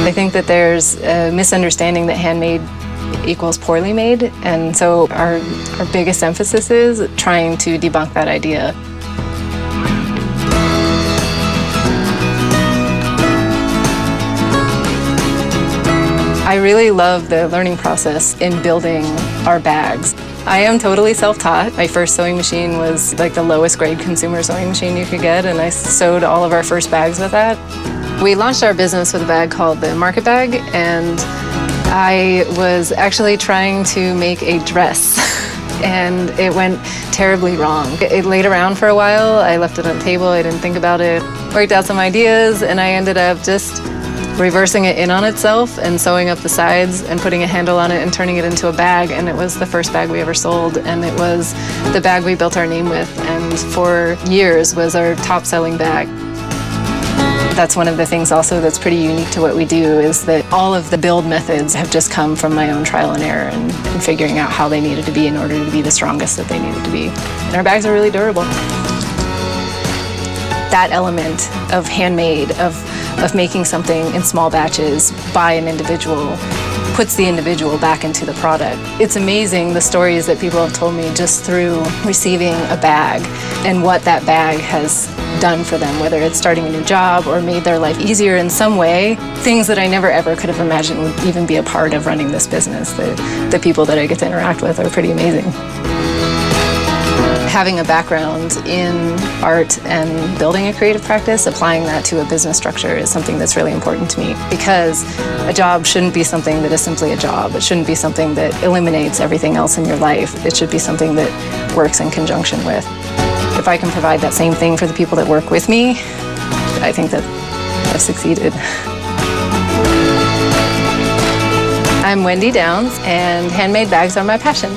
I think that there's a misunderstanding that handmade equals poorly made, and so our biggest emphasis is trying to debunk that idea. I really love the learning process in building our bags. I am totally self-taught. My first sewing machine was like the lowest grade consumer sewing machine you could get, and I sewed all of our first bags with that. We launched our business with a bag called the Market Bag, and I was actually trying to make a dress and it went terribly wrong. It laid around for a while. I left it on the table. I didn't think about it. Worked out some ideas, and I ended up just reversing it in on itself and sewing up the sides and putting a handle on it and turning it into a bag, and it was the first bag we ever sold, and it was the bag we built our name with, and for years was our top-selling bag. That's one of the things also that's pretty unique to what we do, is that all of the build methods have just come from my own trial and error and figuring out how they needed to be in order to be the strongest that they needed to be. And our bags are really durable. That element of handmade, of making something in small batches by an individual, puts the individual back into the product. It's amazing the stories that people have told me just through receiving a bag and what that bag has done for them, whether it's starting a new job or made their life easier in some way. Things that I never ever could have imagined would even be a part of running this business. The people that I get to interact with are pretty amazing. Having a background in art and building a creative practice, applying that to a business structure is something that's really important to me, because a job shouldn't be something that is simply a job. It shouldn't be something that eliminates everything else in your life. It should be something that works in conjunction with. If I can provide that same thing for the people that work with me, I think that I've succeeded. I'm Wendy Downs, and handmade bags are my passion.